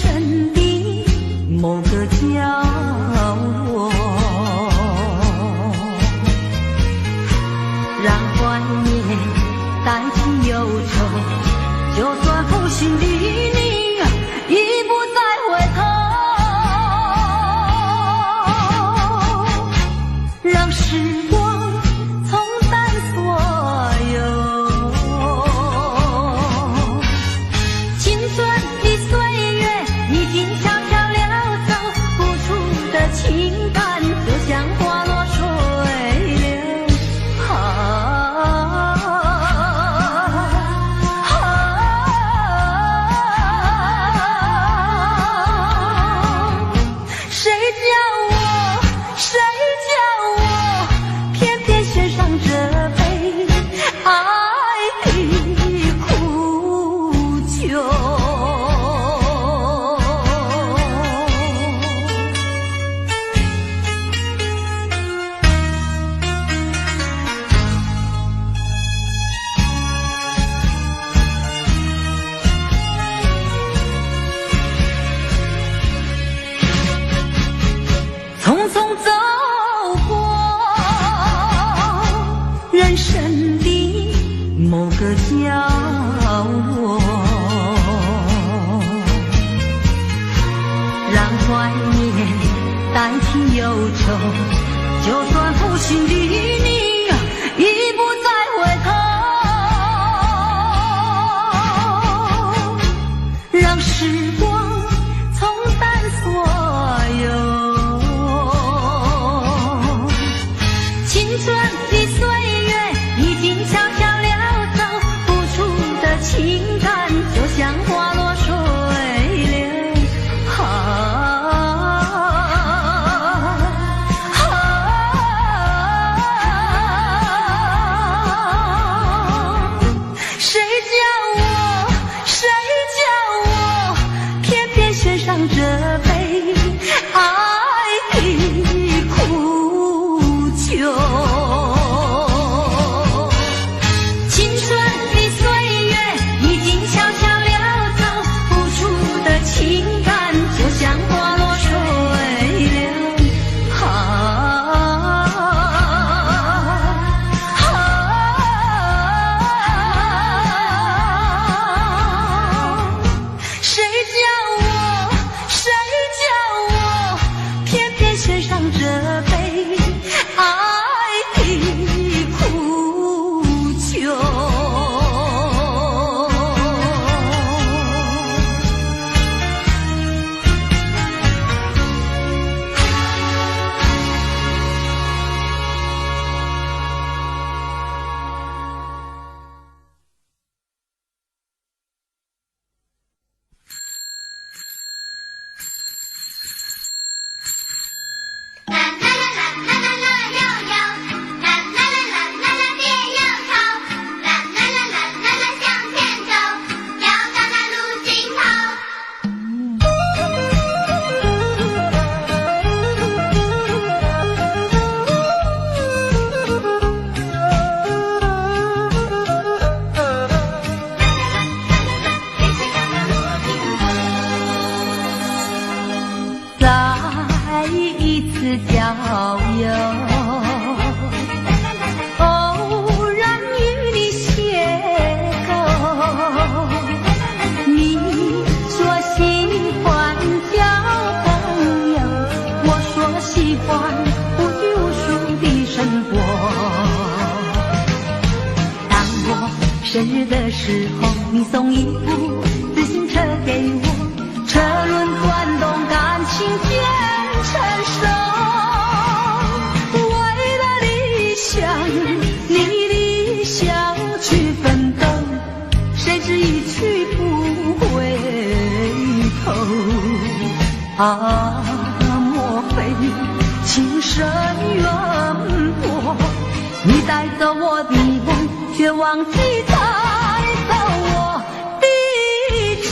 生的某个角落，让怀念代替忧愁，就算负心的你已不再回头，让时光冲淡所有青春的岁月，已经悄悄溜走，付出的情感就像花落水流。谁叫我偏偏选上这杯爱的苦酒。匆匆走过人生的某个角落，让怀念代替忧愁，就算负心的你已不再回头，让时光冲淡所有青春的岁月，已经悄悄溜走，付出的情感就像花落水流。谁叫我偏偏选上这杯爱的苦酒。青春的岁月已经悄悄溜走，付出的情感就像花落水流。谁叫我偏偏选上这杯爱的苦酒。再一次郊游，偶然与你邂逅，你说喜欢交朋友，我说喜欢无拘无束的生活。当我生日的时候，你送一部自行车给我，车轮转动，感情渐成熟。为了理想，你理想去奋斗，谁知一去不回头。莫非情深缘薄，你带走我的梦，却忘记带走我的愁。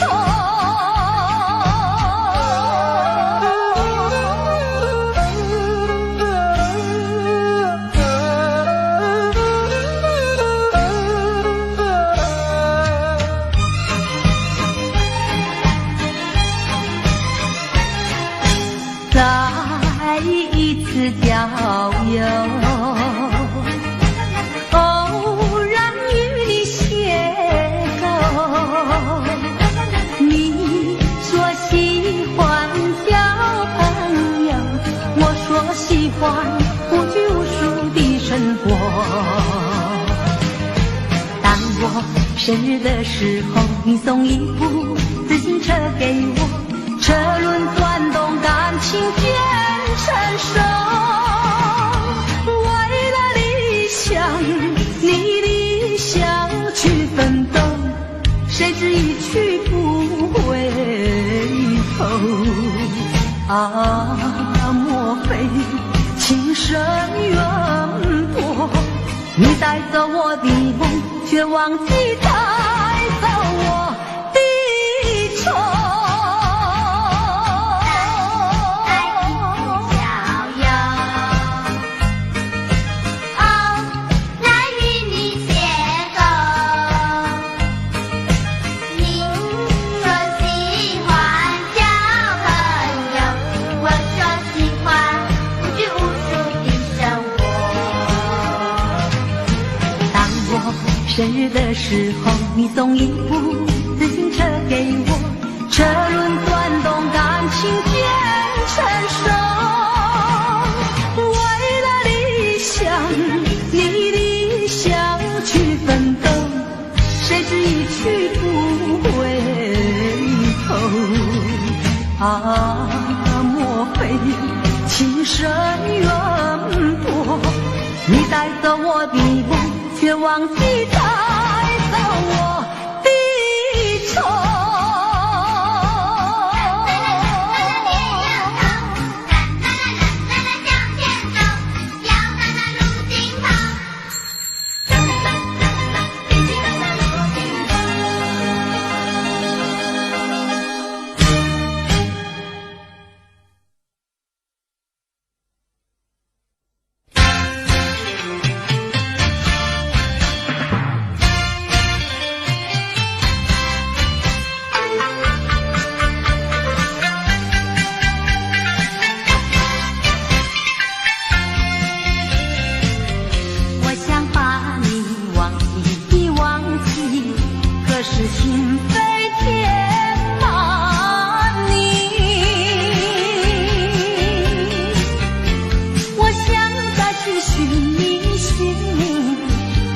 一次郊游，偶然与你邂逅。你说喜欢交朋友，我说喜欢无拘无束的生活。当我生日的时候，你送一部自行车给我，车轮转动，感情变成熟。为了理想，你理想去奋斗，谁知一去不回头。啊，莫非情深缘薄？你带走我的梦，却忘记带走我的愁。生日的时候，你送一部自行车给我，车轮转动，感情变成熟。为了理想，你理想去奋斗，谁知一去不回头。啊，莫非情深缘薄？你带走我的梦，却忘记带走我的愁。心飞填满你，我想再去寻觅寻觅，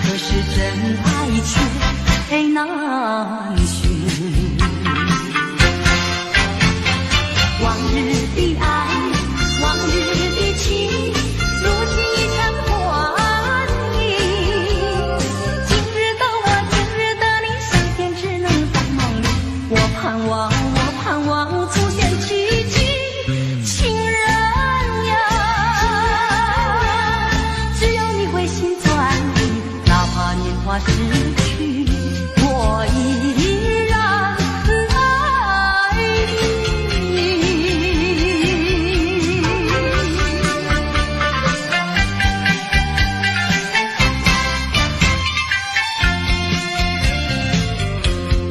可是真爱却难寻。往日的爱，往日的情，如今已成幻影。今日的我，今日的你，相见只能在梦里。我盼望出现奇迹，情人呀，只有你会心转意，哪怕年华逝去，我依然爱你。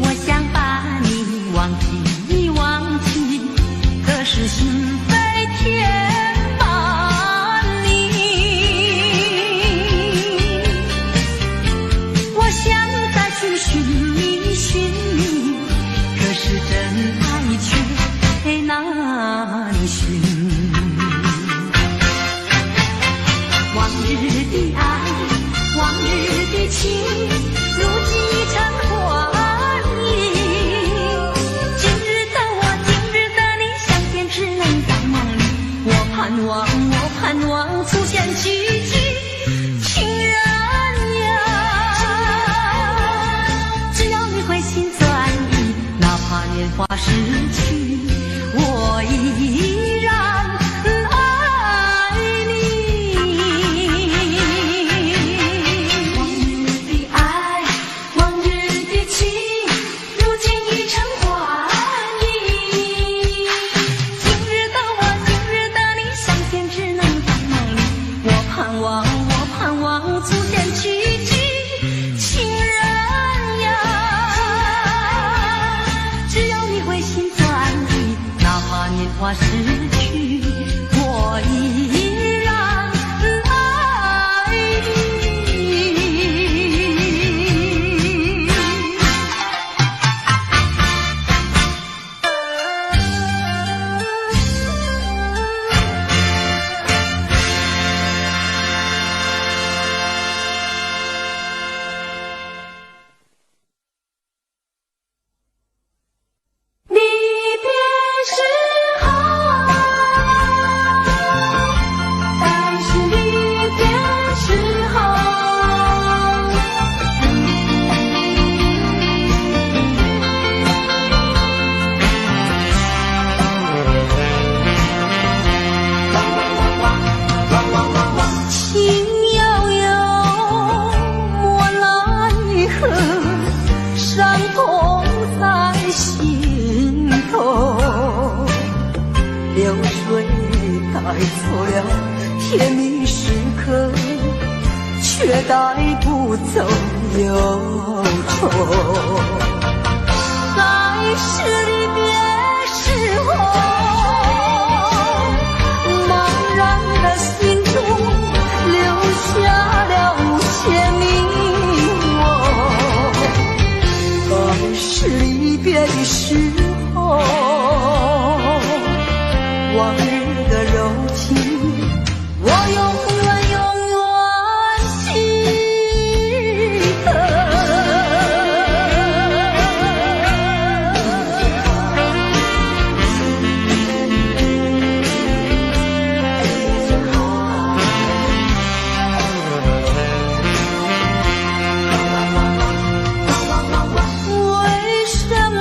我想把你忘记，可是心飞填满你。我想再去寻觅寻觅，可是真爱却难寻。往日的爱，往日的情，如今已成幻影。今日的我，今日的你，相见只能在梦里。我盼望出现奇迹，情人呀，只要你会心转意，哪怕年华逝去，我依然爱你。往日的爱，往日的情，如今已成幻影。今日的我，今日的你，相见只能在梦里。我盼望出现奇迹，情人呀，只要你会心转意，哪怕年华逝去，我依流水带走了甜蜜时刻，却带不走忧愁。在是离别时候，茫然的心中留下了些迷惘。在是离别的时候，往日的柔情，我永远记得。为什么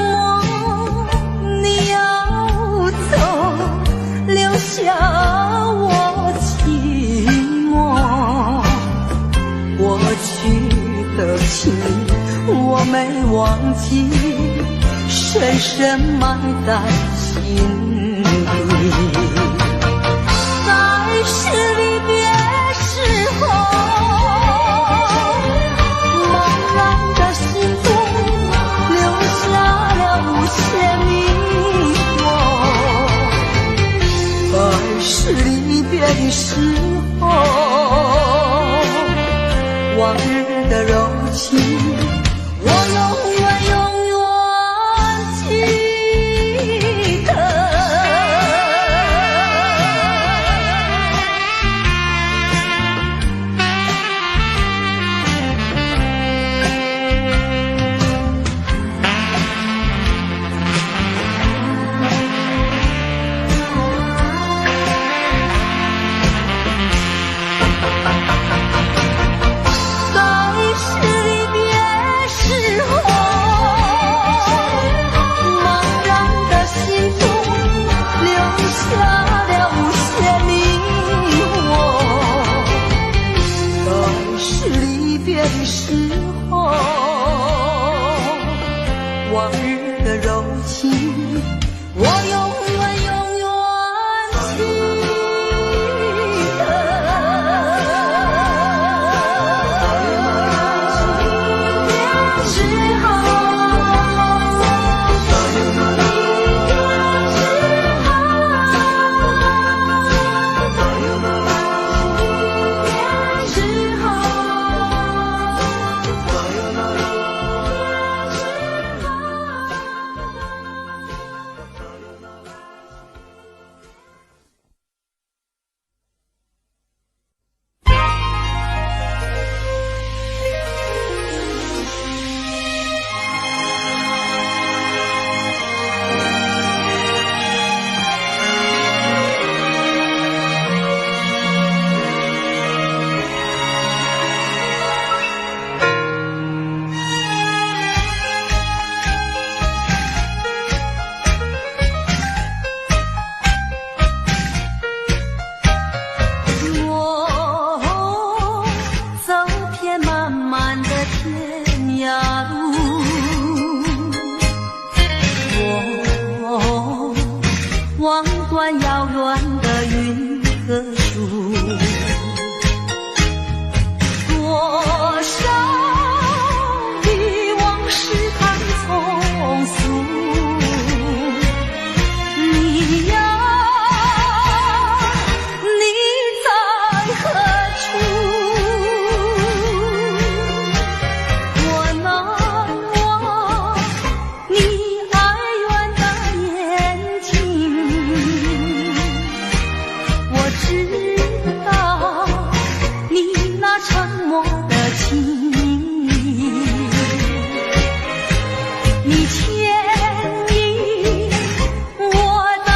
你要走，留下我寂寞？过去的情我没忘记，深深埋在心底。在是离别时候，茫然的心中留下了无限迷惘。在是离别的时候，往日的柔情，我永远记得。往日的柔情，我永远记望断遥远的云和树，多少的往事太匆促。你呀，你在何处？我难忘你哀怨的眼睛，我知道你那沉默的情意，你牵引我到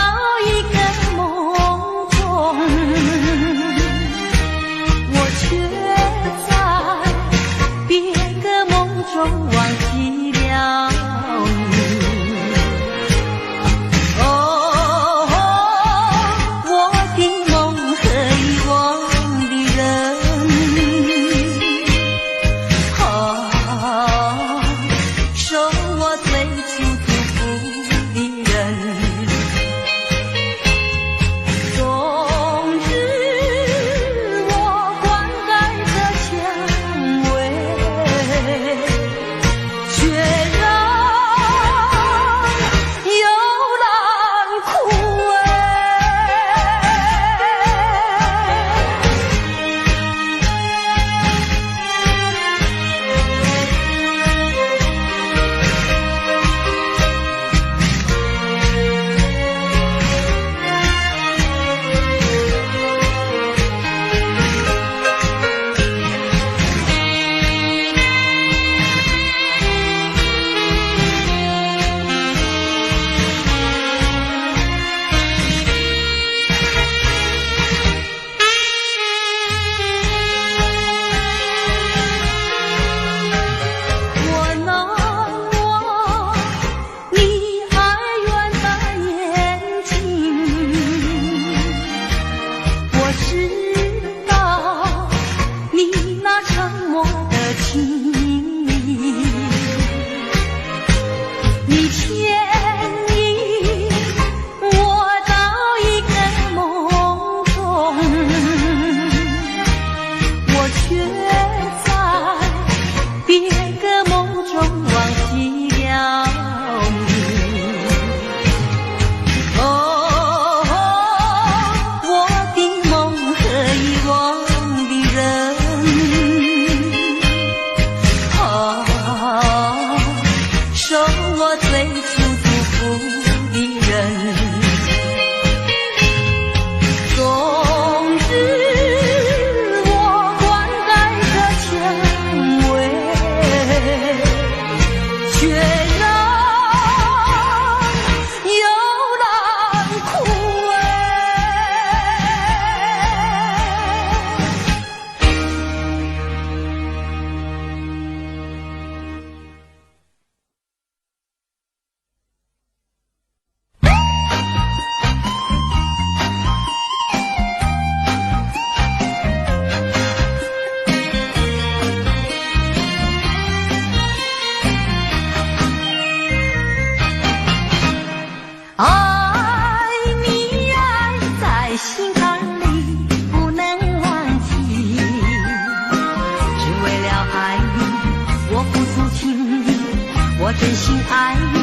真心爱你，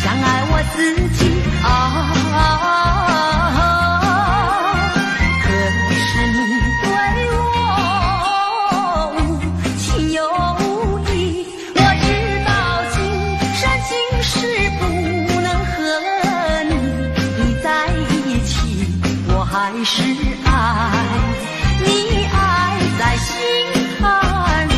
像爱我自己啊。可是你对我无情有义，我知道今生今世不能和你在一起，我还是爱你，爱在心坎里。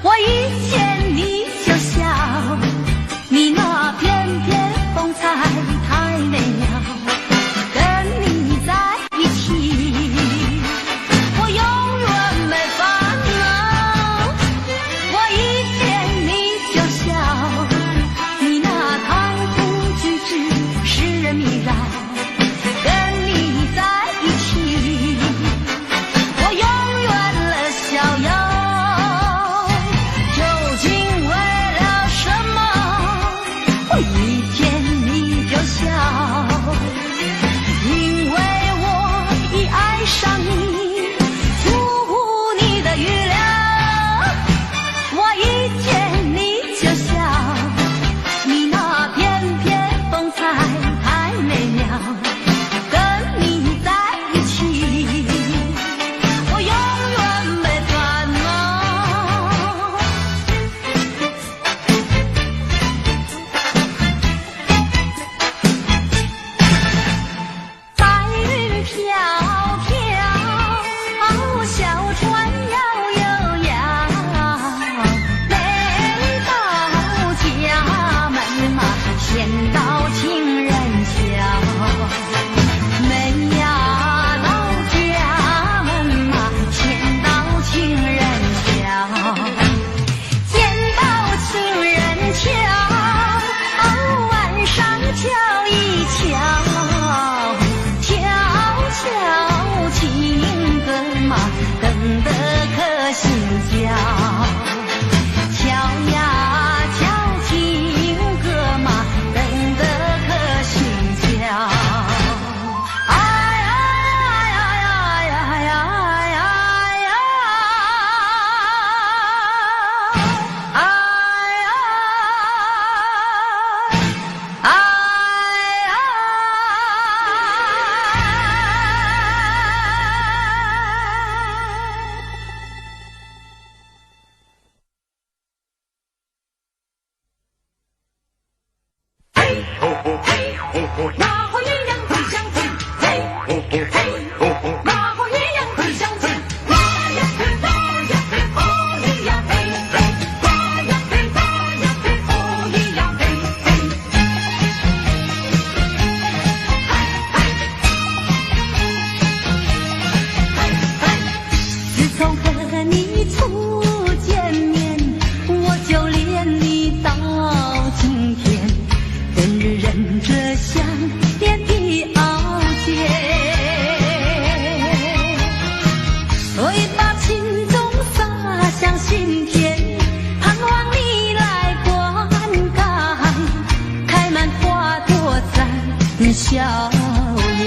我一见你就笑，你那翩翩风采太美妙，跟你在一起我永远没烦恼。我一见你就笑，你那谈吐举止使人迷绕，跟你在一起我永远乐逍遥。究竟为了什么我一见你就笑？因为我已爱上你，出乎你的预料。我一见你就笑，你那翩翩风采太美妙，跟你在一起我永远没烦恼。彩云飘飘，小船摇悠摇，没到家门嘛，先到情人桥。没呀到家门嘛，先到情人桥。见到情人桥，晚上瞧一瞧，悄悄情歌嘛，等得可心焦。瞧呀瞧情歌嘛，等得可心焦。哎呀呀呀呀呀呀呀！哎呀！哎呀！马虎一样很相近，马虎一样很相近。马呀嘿，马呀嘿，哦一样嘿嘿，马呀嘿，马呀嘿，哦一样嘿嘿。自从和你初见面，我就恋你到今天，跟日忍着想念的熬煎，会把情衷洒向心田，盼望你来灌溉，开满花朵在笑颜。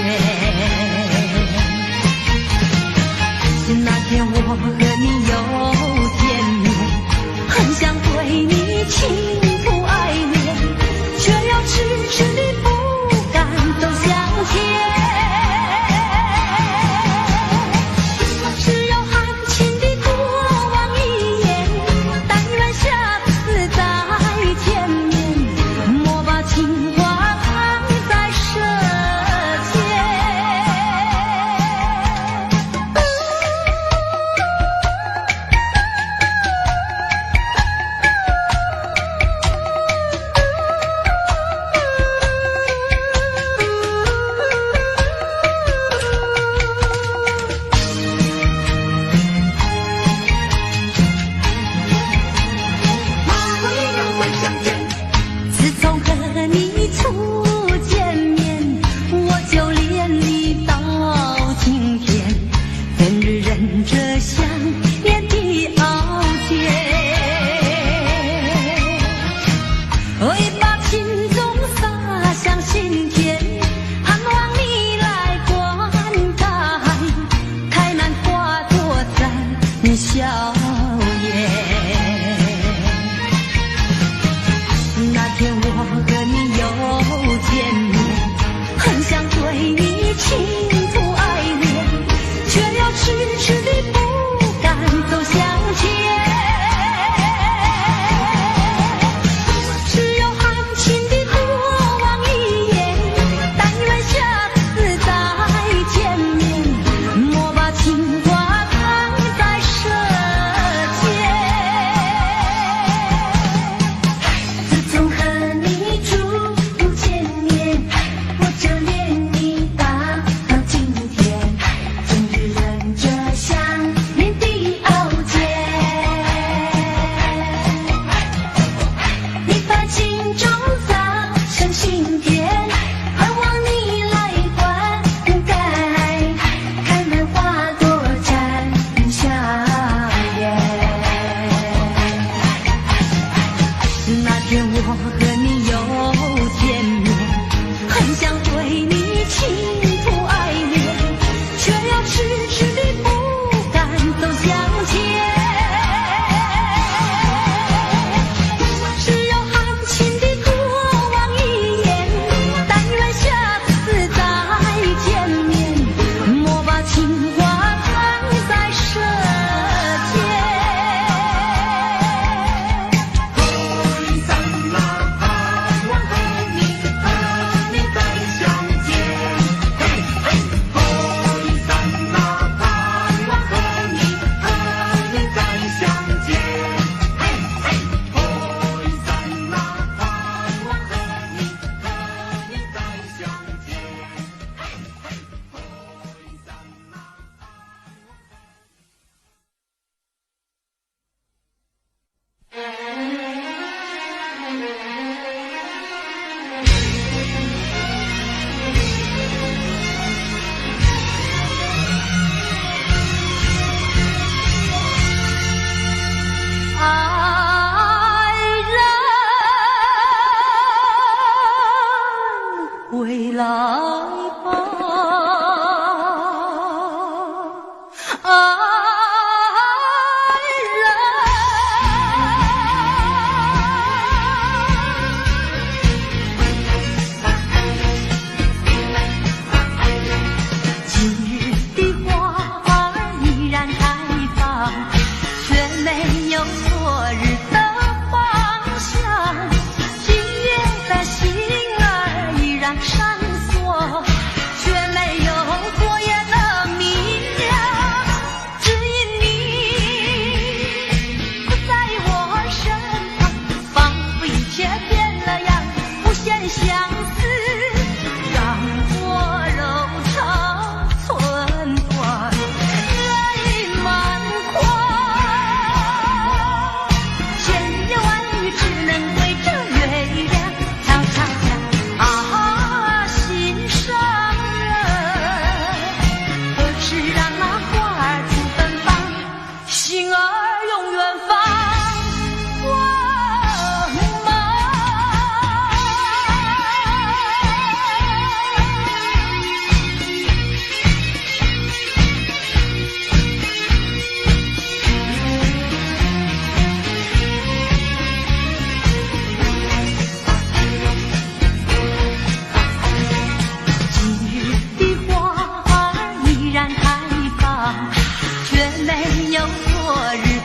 那天我和你又笑颜。那天我和你又见面，很想对你倾吐爱恋，却又迟迟地不敢走向前。只有含情地多望一眼，但愿下次再见面，莫把情话藏在舌尖。自从和你初见面，我就恋你到今天，终日忍着想念的熬煎。你把情种藏成心田，盼望你来灌溉，开满花朵绽笑颜。那天我和你又见面，很想对你倾吐爱恋，却又迟迟地不敢走向前。只有含情地多望一眼，但愿下次再见面，莫把情话藏在舌尖。三那盼望和你再相见，嘿嘿，三那盼望和你再相见，嘿嘿，三那盼望和你再相见，嘿嘿，三那。爱人回来吧，爱人。今日的花儿依然开放，却没有昨日的芳香。今夜的星儿依然闪烁，却没有昨夜的明亮。只因你不在我身旁，仿佛一切变了样，无限相思让我柔肠寸断，泪满眶。千言万语只能对着月亮悄悄讲，啊，心上人，何时让那花儿出芬芳，心儿永远放光芒。今日的花儿依然开放，却没有昨日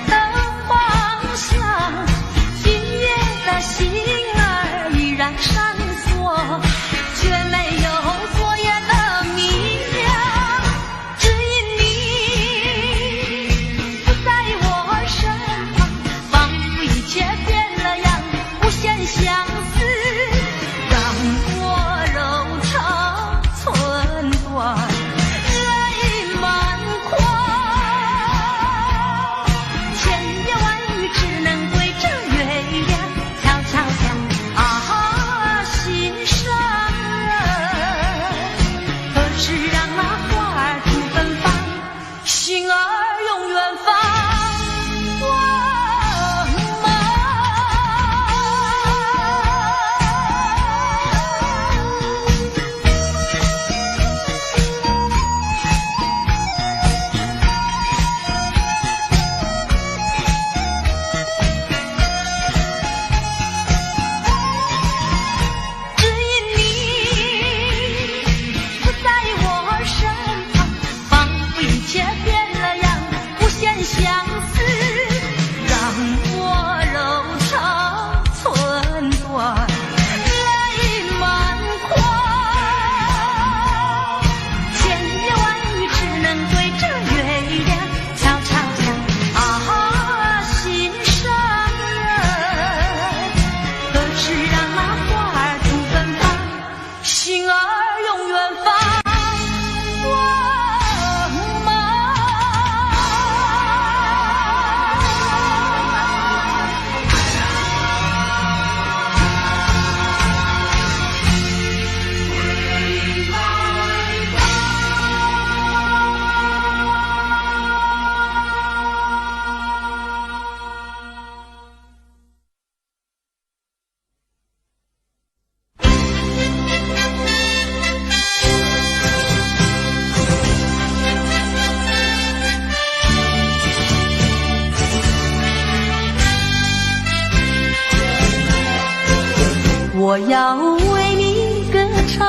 我要为你歌唱，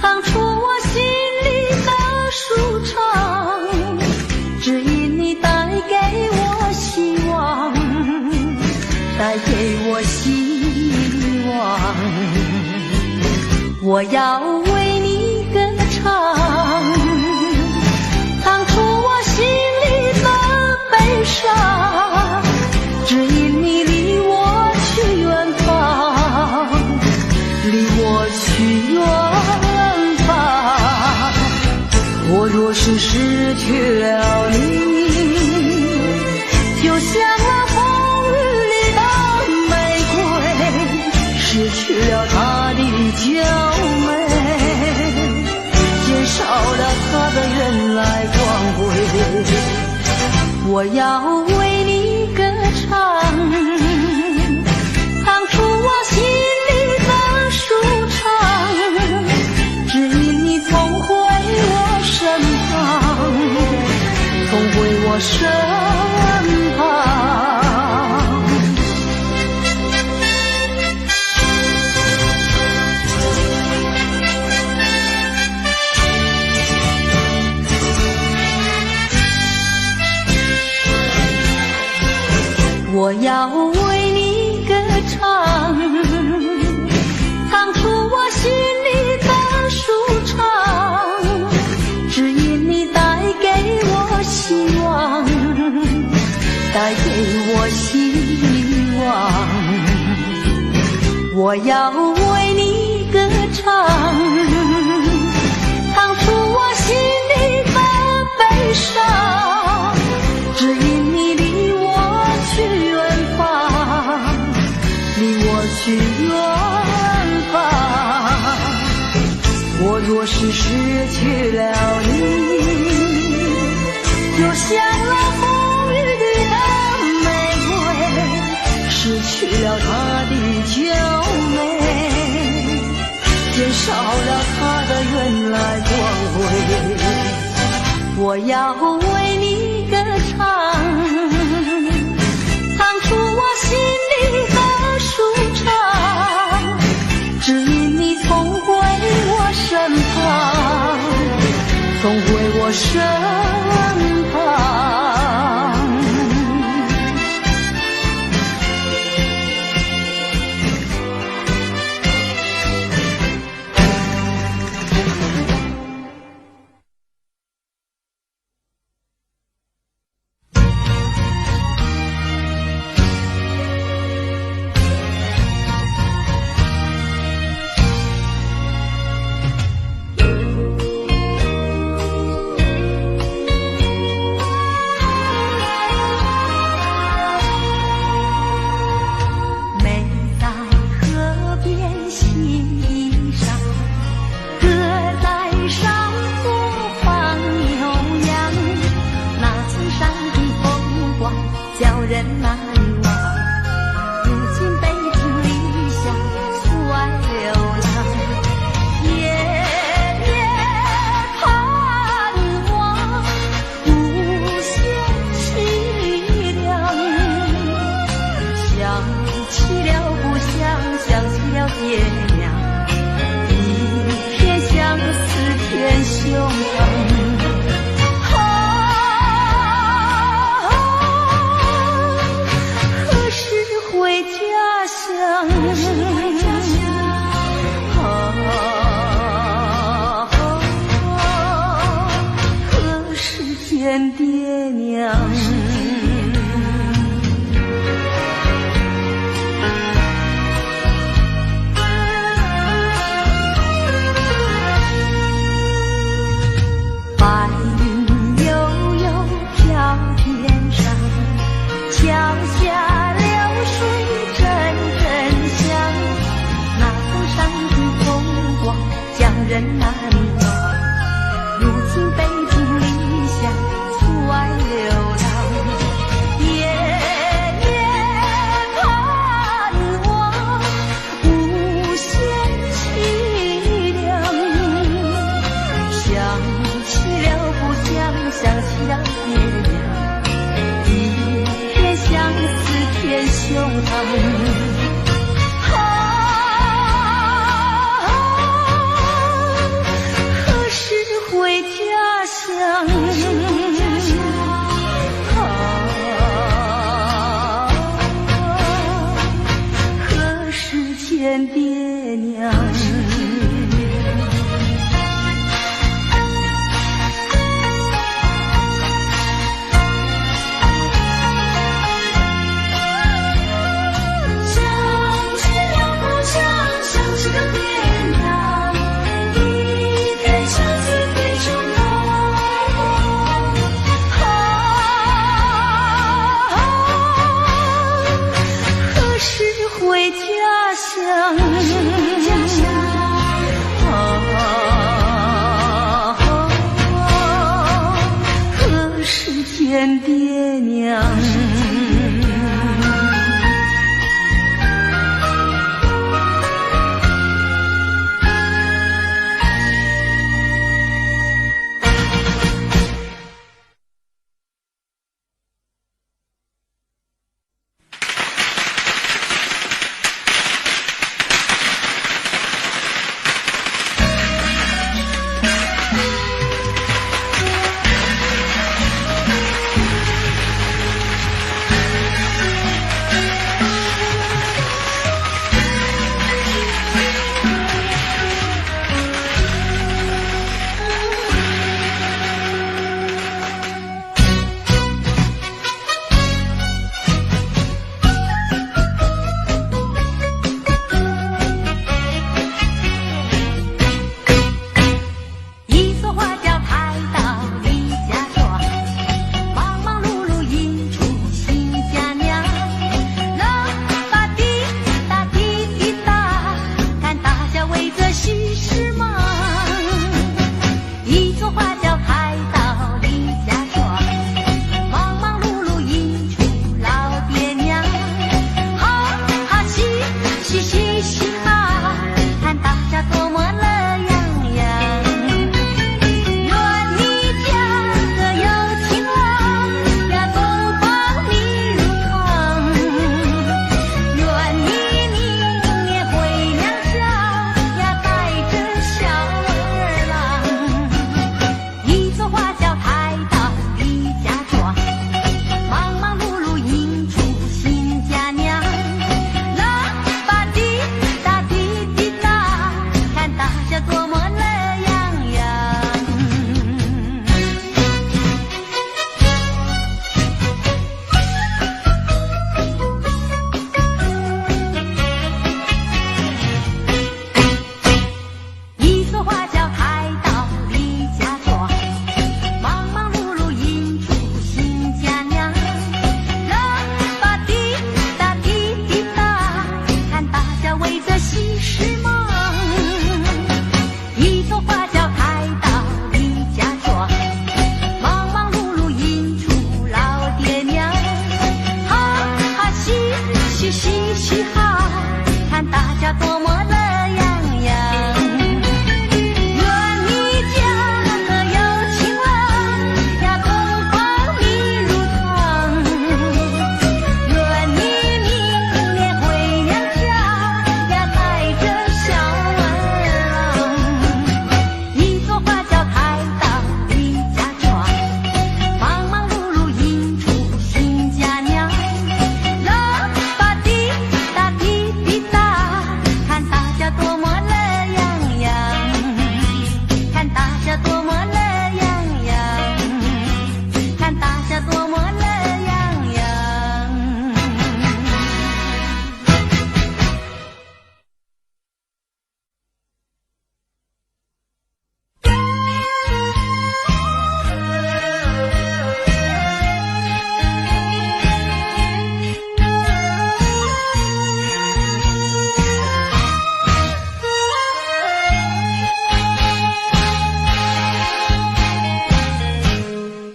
唱出我心里的舒畅，只因你带给我希望，带给我希望。我要为你歌唱，唱出我心里的悲伤，只因你离我去远方，离我去远方。我若是失去了你，就像那风雨里的玫瑰，失去了它的娇美，减少了它的原来光辉。我要为你歌唱，唱出我心里的舒畅，只因你重回我身旁，重回我身旁。我要为你歌唱，唱出我心里的舒畅，只因你带给我希望，带给我希望。我要为你歌唱，唱出我心里的悲伤，只因你离我去远方，离我去远方。我若是失去了你，就像那风雨里的玫瑰，失去了它的娇美，减少了它的原来光辉。我要为你歌唱，唱出我心里的舒畅，只因你重回我身旁，重回我身旁。见爹娘。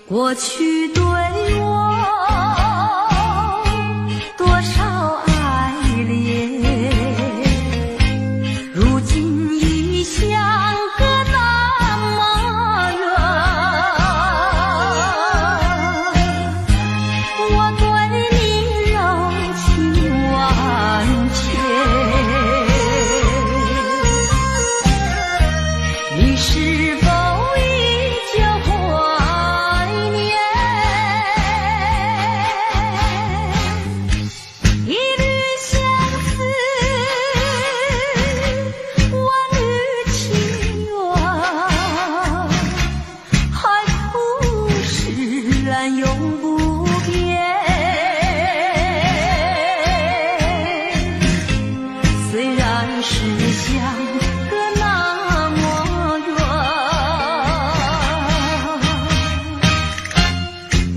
过去对我多少爱恋，如今已相隔那么远。我对你柔情万千，你是否依旧怀念？一缕相思，万缕情缘，海枯石烂永不变。虽然是相隔那么远，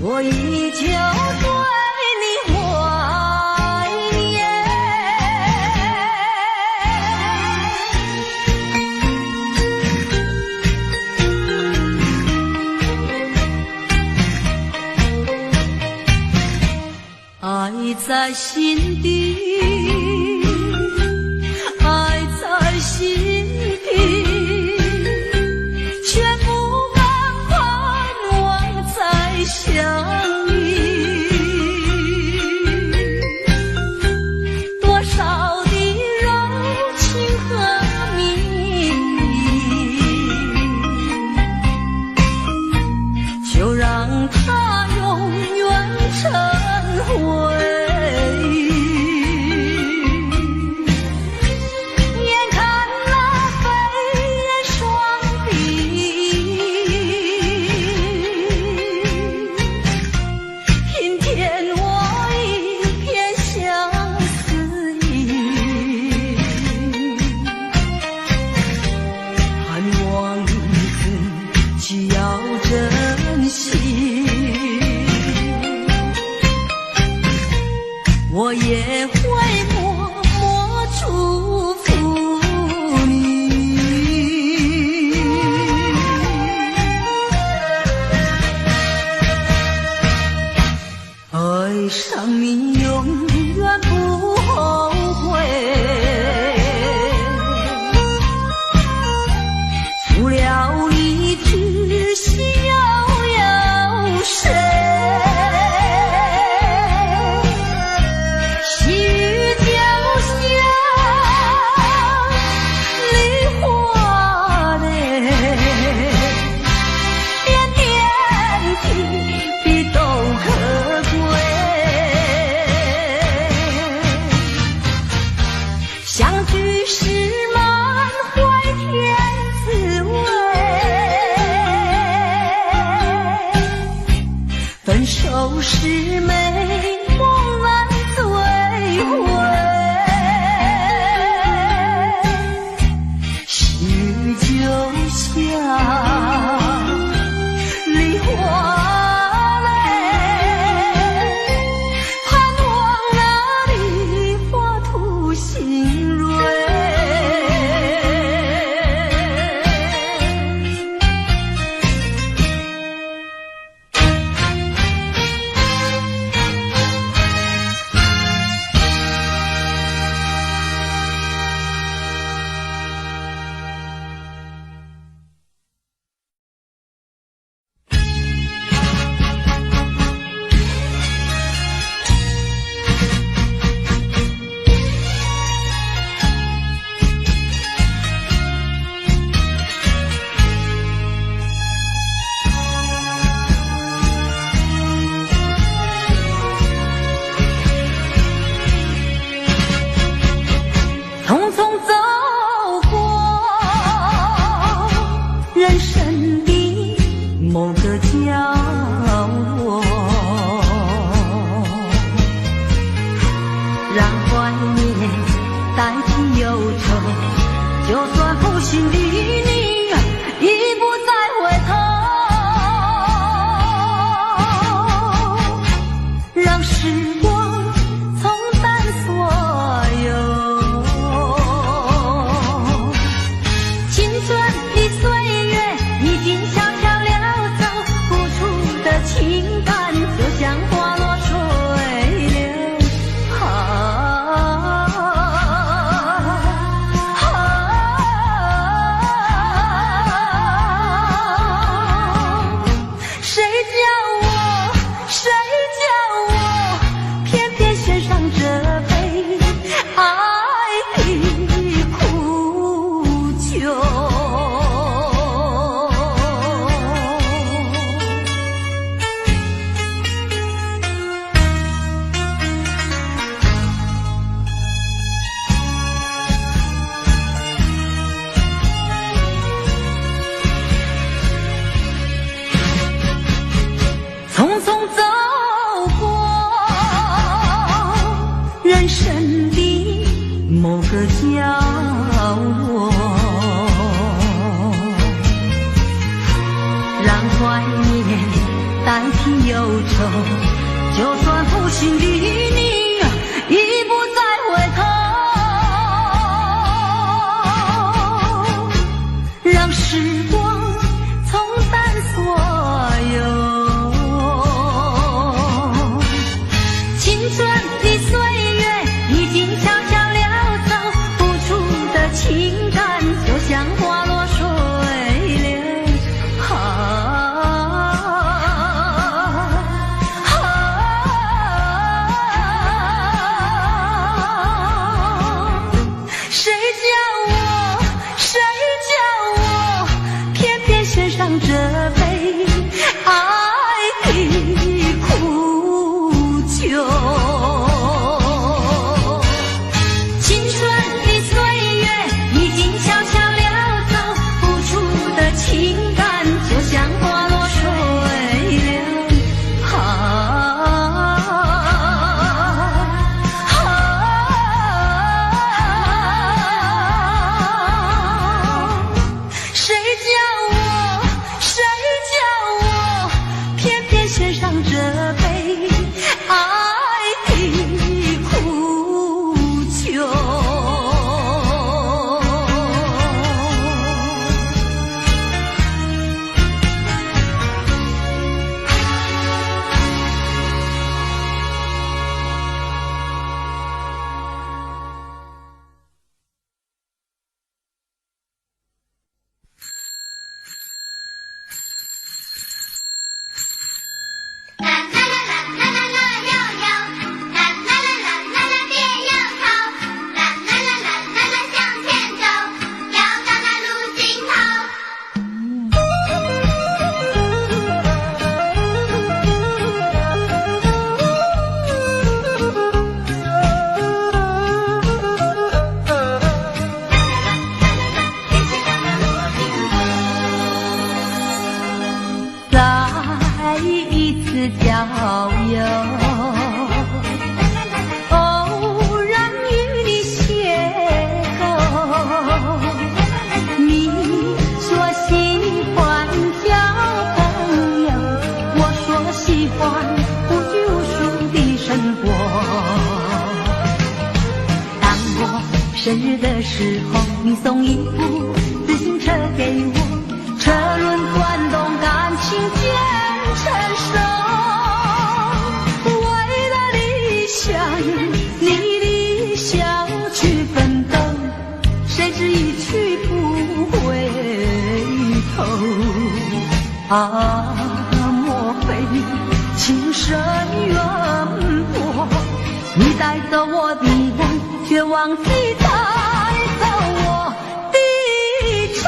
我依旧对你怀念。在心底，爱在心底，却不敢盼望再相遇。多少的柔情和蜜意，就让它永远成回忆。眼看那飞燕双璧，今天我一片相思意，盼望自己要珍惜。我也会默默祝福你。爱上你永远不后悔，除了你知心又有谁？相聚时满怀甜滋味，分手时美梦难追回。许久下梨花泪，盼望那梨花吐心蕊。匆匆走过人生的某个角落，让怀念代替忧愁，就算负心离你，已不再回头，让时光冲淡所有。情感就像花落水流，谁叫我偏偏献上这杯爱的苦酒。匆匆走过人生的某个角落，让怀念代替忧愁，就算负心离你，已不再回头，让时光冲淡所有。青春的游。偶然与你邂逅，你说喜欢交朋友，我说喜欢无拘无束的生活。当我生日的时候，你送一部自行车给我，车轮转动，感情渐成熟。为了理想，你理想去奋斗，谁知一去不回头。啊，莫非情深缘薄？你带走我的梦，却忘记带走我的愁。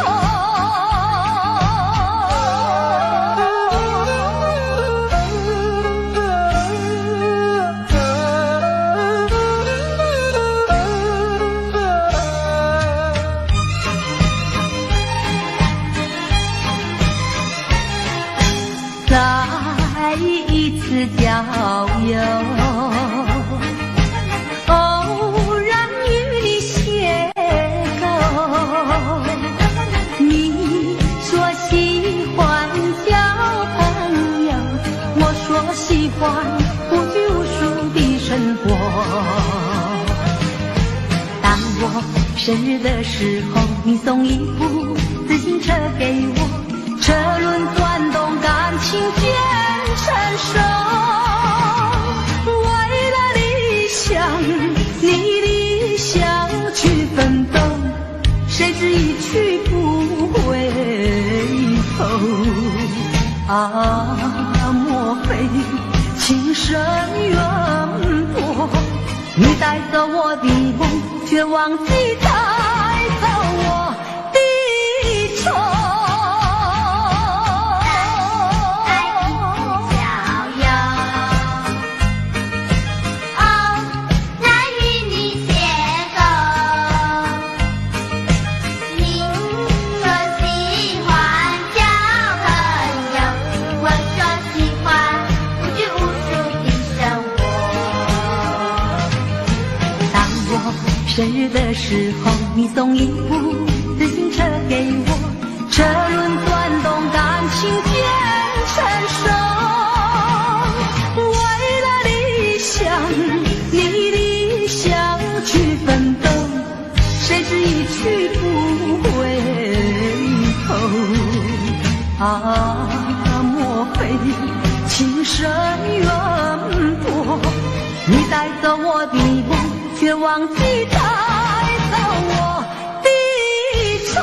再一次郊游，偶然与你邂逅，你说喜欢交朋友，我说喜欢无拘无束的生活。当我生日的时候，你送一部自行车给我，车轮转动，感情渐成熟。为了理想，你理想去奋斗，谁知一去不回头。啊，莫非情深缘薄？你带走我的梦，却忘记带走我的愁。生日的时候，你送一部自行车给我，车轮转动，感情渐成熟。为了理想，你理想去奋斗，谁知一去不回头。啊，莫非情深缘薄？你带走我的梦，却忘记带走我的愁。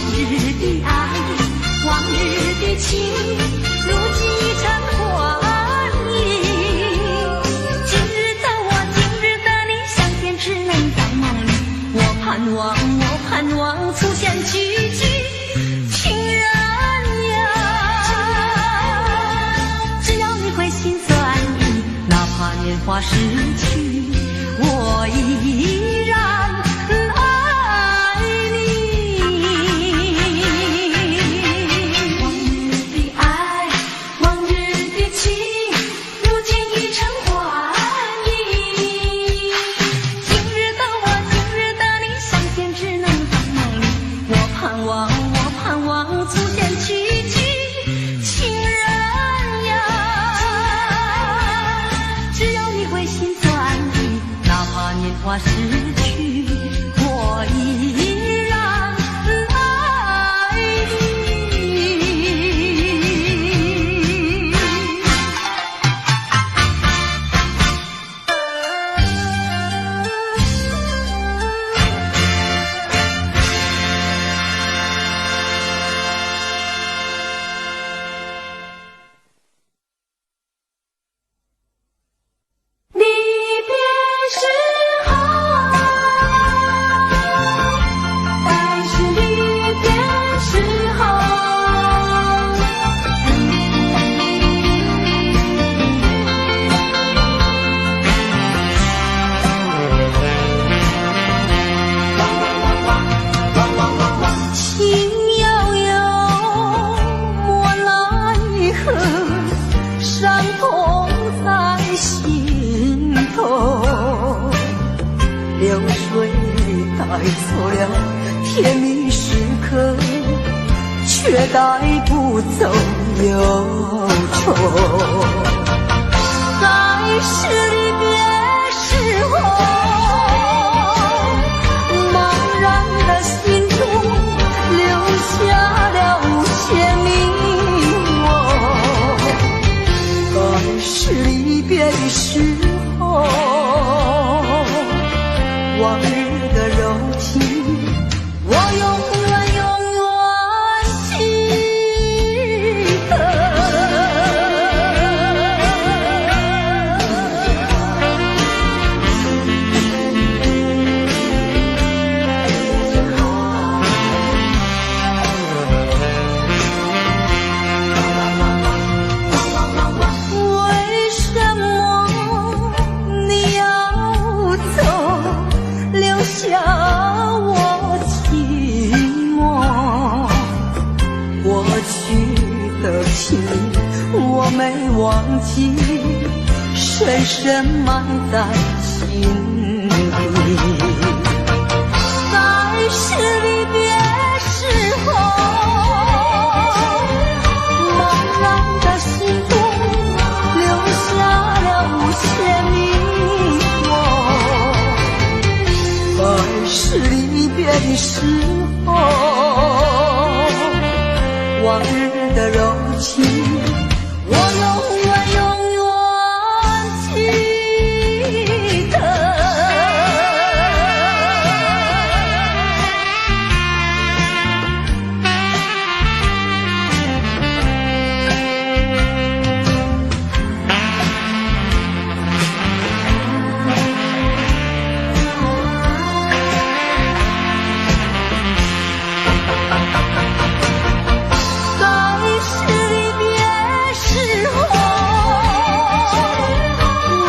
日的爱，往日的情，如今已成幻影。今日的我，今日的你，相见只能在梦里。我盼望，我盼望出现奇迹，情人呀，只要你会心算意，哪怕年华逝去，我依然爱你。往日的爱，往日的情，如今已成幻影。今日的我，今日的你，相见只能在梦里。我盼望，我盼望出现奇迹，情人呀，只要你会心算意，哪怕年华逝去，我依然爱你。离别时候，但是离别时候，情悠悠，莫奈何，伤痛在心头，流水带走了甜蜜时刻，却带不走忧愁。在是离别时候，茫然的心中留下了些迷惘。在是离别时候，往日的柔情，我永远永远记得。为什么你要走，留下我寂寞？过去的情我没忘记，深深埋在心底。在是离别时候，茫然的心中留下了些迷惘。在是离别的时候，往日的柔情，我永远永远记得。在是离别时候，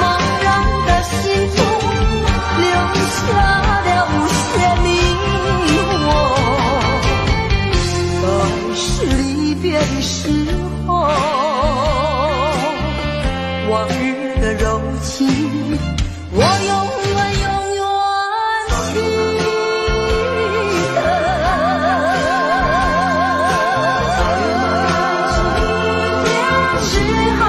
茫然的心中留下了些迷惘。在是离别的时候，往日的柔情，我永远永远记得。时候，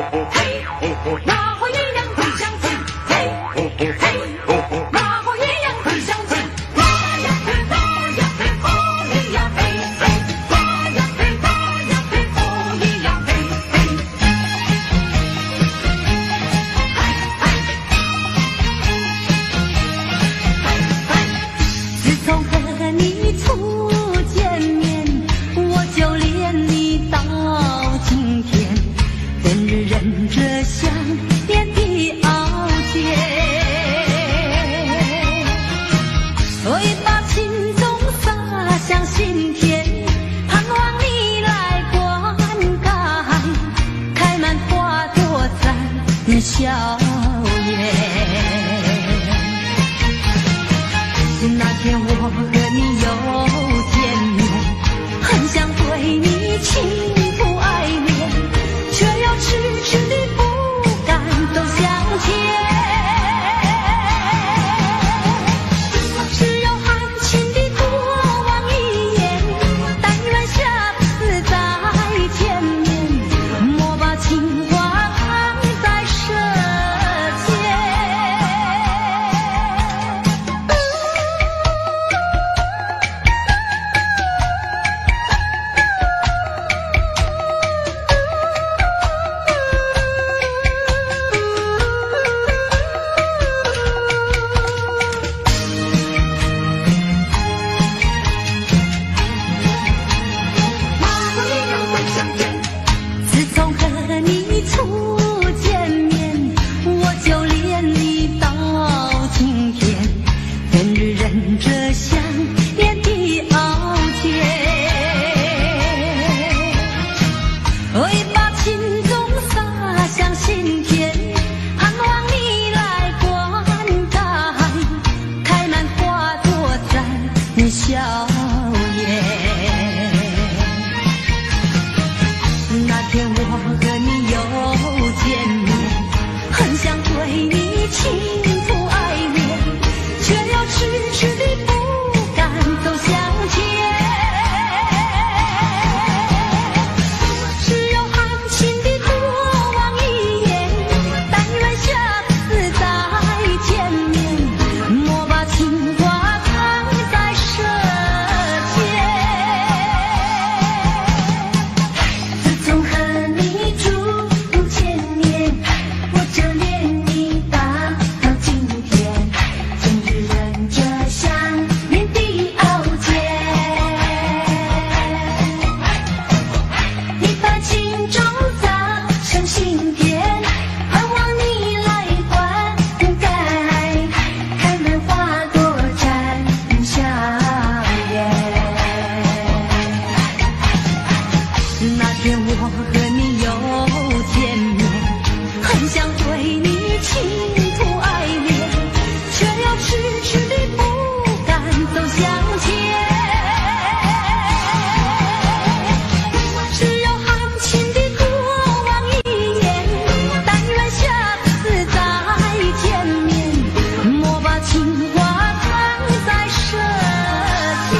马虎一样会相见，马虎一样会相见，马呀嘿，马呀嘿，哦咿呀嘿嘿，马呀嘿，马呀嘿，哦咿呀嘿嘿，自从和你初见面，我就恋你到今天，人日忍着想念的熬煎，会把情衷洒向心田，盼望你来灌溉，开满花朵在笑颜。那天我和你又见面，很想对你倾吐爱恋，却又迟迟地不敢走向前。只有含情地多望一眼，但愿下次再见面，莫把情话藏在舌尖。马虎一样会相见，自从和你初见面，我就恋你到今天，人日忍着想念的熬煎，会把情衷洒向心田，盼望你来灌溉，开满花朵在笑颜。那天我和你又见面，很想对你倾吐爱恋，却又迟迟地不敢走向前。只有含情地多望一眼，但愿下次再见面，莫把情话藏在舌尖。自从和你初见面，我就恋你到今天，整日忍着想念的熬煎。你把情衷洒向心田，盼望你来灌溉，开满花朵绽笑颜。那天我和你又见面，很想对你倾吐爱恋，却又迟迟地不敢走向前。只有含情地多望一眼，但愿下次再见面，莫把情话藏在舌尖。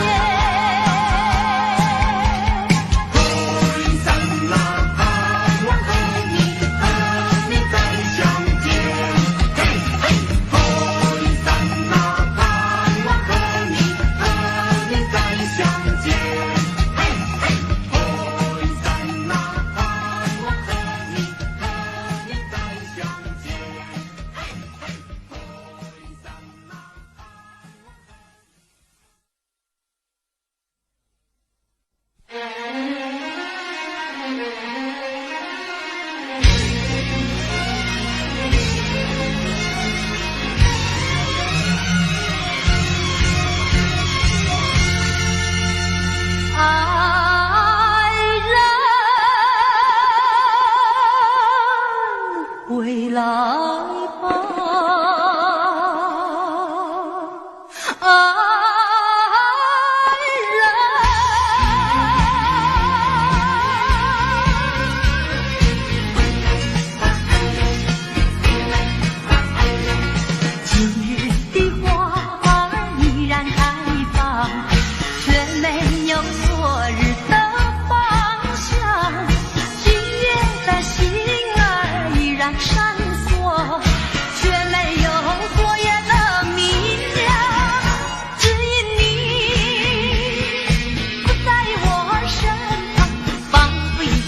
挥散那盼望和你再相见，挥散那盼望和你再相见，挥散那盼望和你再相见，挥散那。爱人回来吧，爱人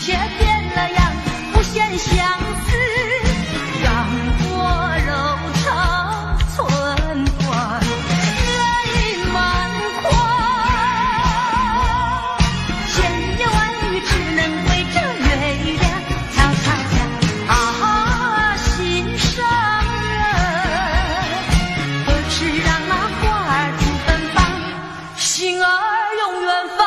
切变了样，无限相思，让我柔肠寸断，泪满眶。千言万语只能对着月亮悄悄讲啊，心上人，何时让那花儿吐芬芳，心儿永远放。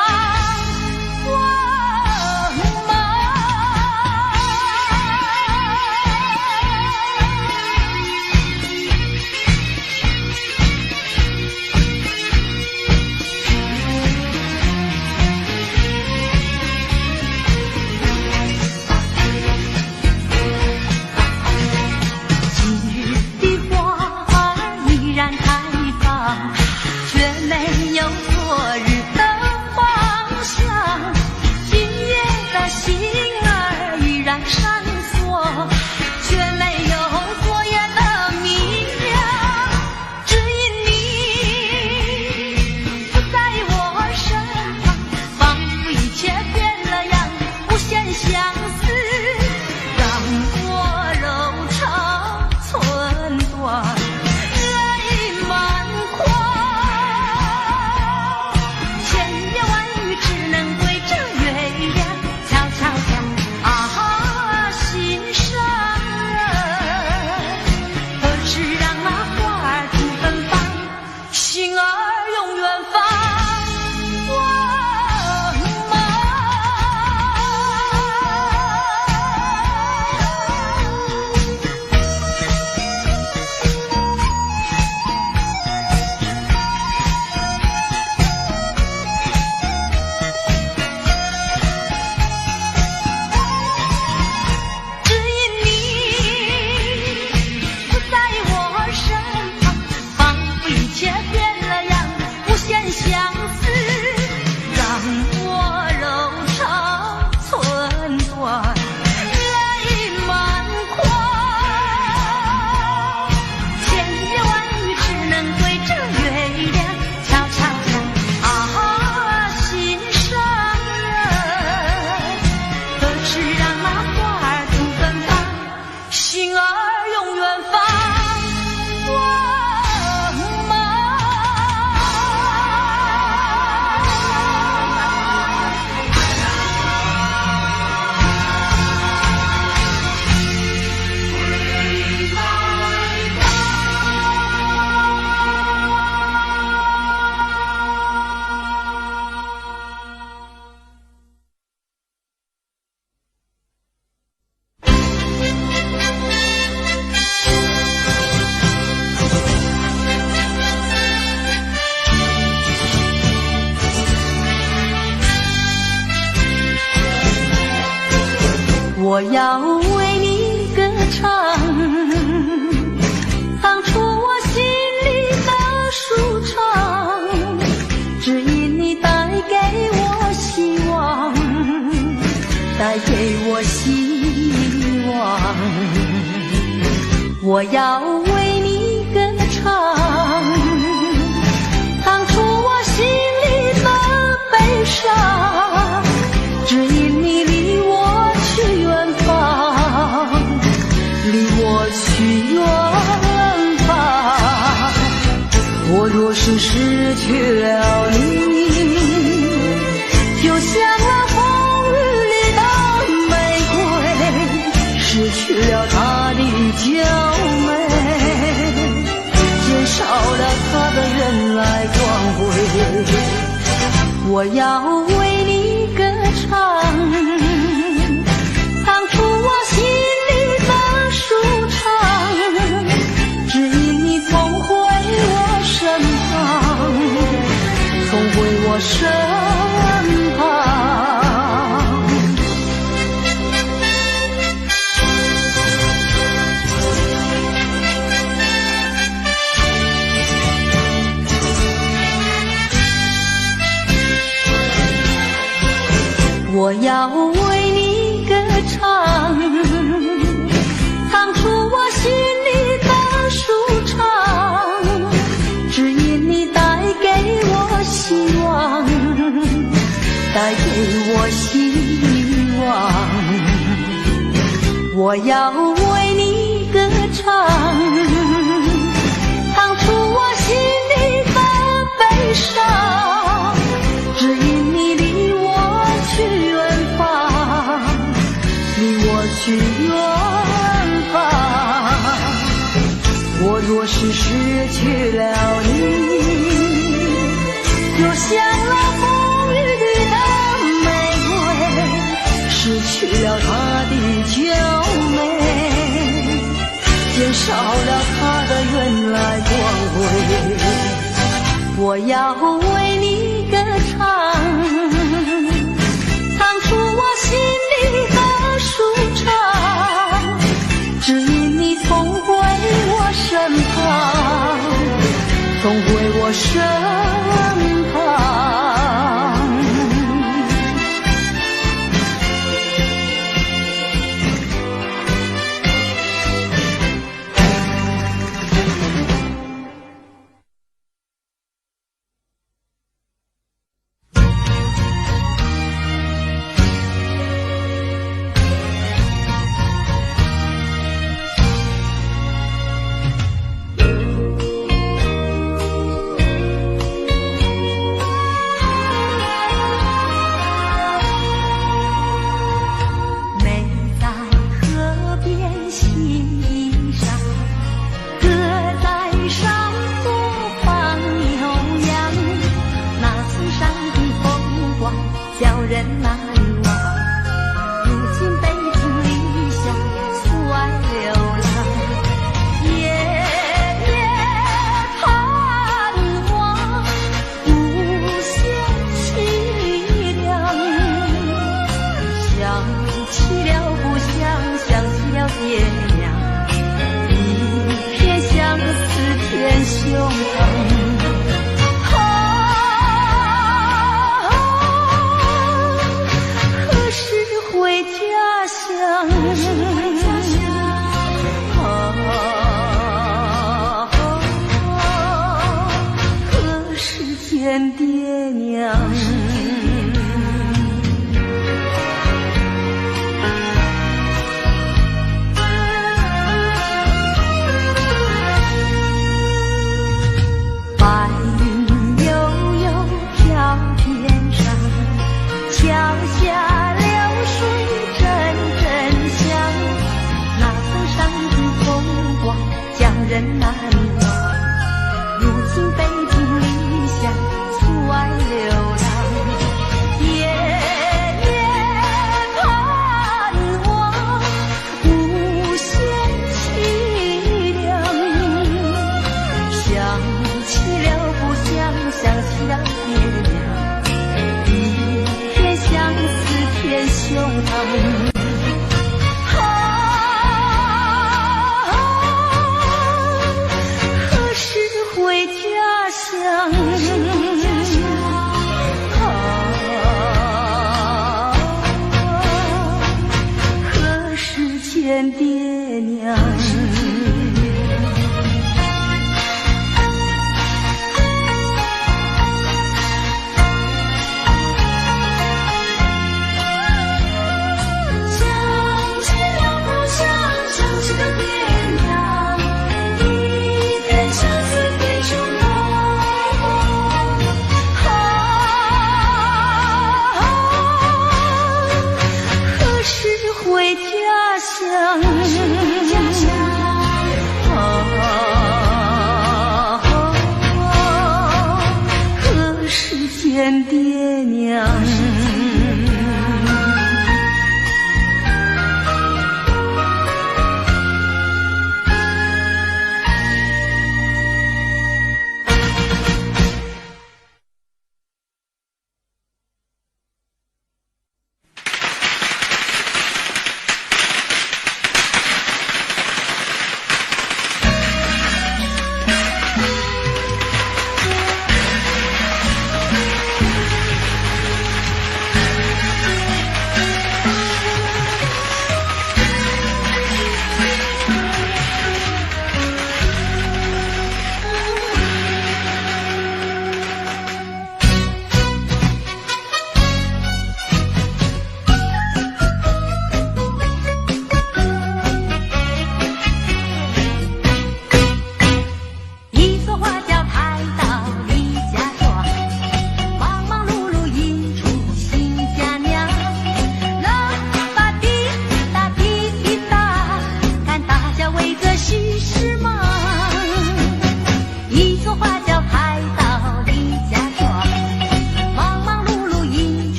我要为你歌唱，唱出我心里的舒畅，只因你带给我希望，带给我希望。我要为你歌唱，唱出我心里的悲伤，只因你离我去远方，离我去远方。我若是失去了你，就像那风雨里的玫瑰，失去了它的娇美，减少了它的原来光辉。我要为你歌唱，唱出我心里的舒畅，只因你重回我身旁，重回我身旁。我要为你歌唱，唱出我心里的悲伤，指引你离我去远方，离我去远方。我若是失去了你，就像那风雨里的玫瑰，失去了它的娇美，减少了它的原来光辉。我要为你歌唱，唱出我心里的舒畅，指引你重回我身旁，重回我身旁。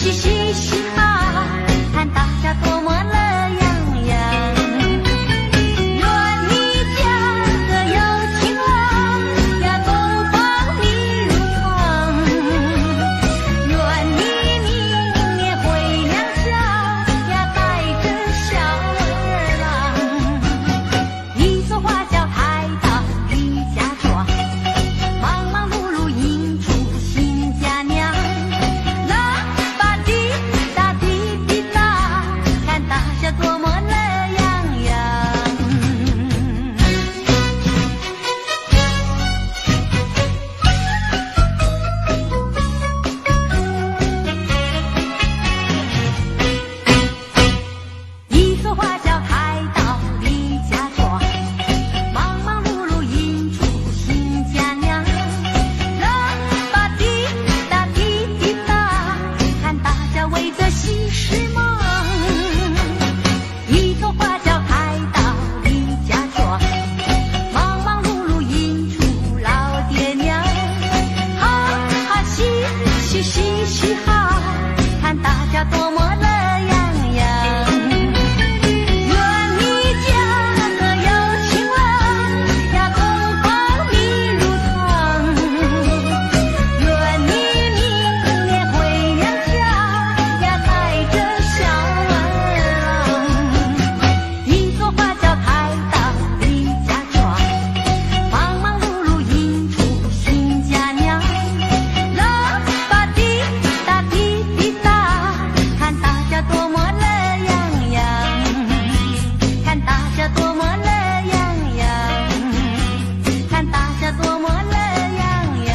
嘻嘻嘻哈，看大家多么乐洋洋。愿你家个有情郎呀，东方明如床。愿你明年回娘家呀，带着小儿郎。一座花轿抬到李家庄，忙忙碌碌迎出新家娘。啦吧滴答滴滴答，看大家多么乐洋洋。一座花轿抬到李家庄，忙忙碌碌迎出新家娘。啦吧滴答滴滴答，看大家围着喜事忙。一座花轿抬到李家庄，忙忙碌碌迎出老爹娘。哈哈嘻嘻嘻嘻哈，看大家多么乐洋洋。愿你家个有情郎呀，东方明如床。愿你明年回娘家呀，带着小儿郎。一座花轿抬到李家庄，忙忙碌碌迎出新家娘。啦吧滴答滴滴答，看大家多么乐洋洋，看大家多么乐洋洋，看大家多么乐洋洋。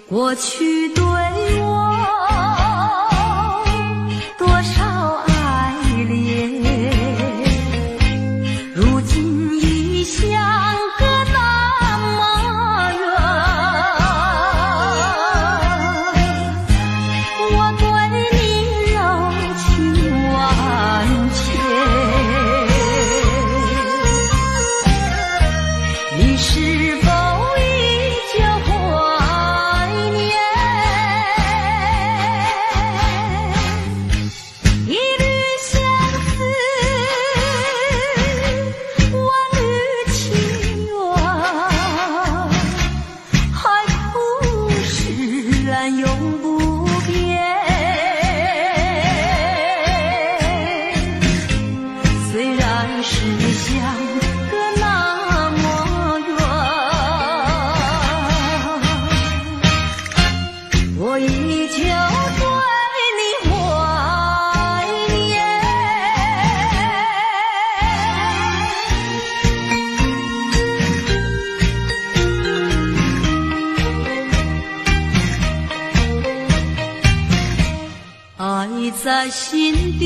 过去对我多少爱恋，如今已相隔那么远。我对你柔情万千，你是否依旧怀念？一缕相思，万缕情缘，海枯石烂永不变。虽然是相隔那么远，我依旧对你怀念。爱在心底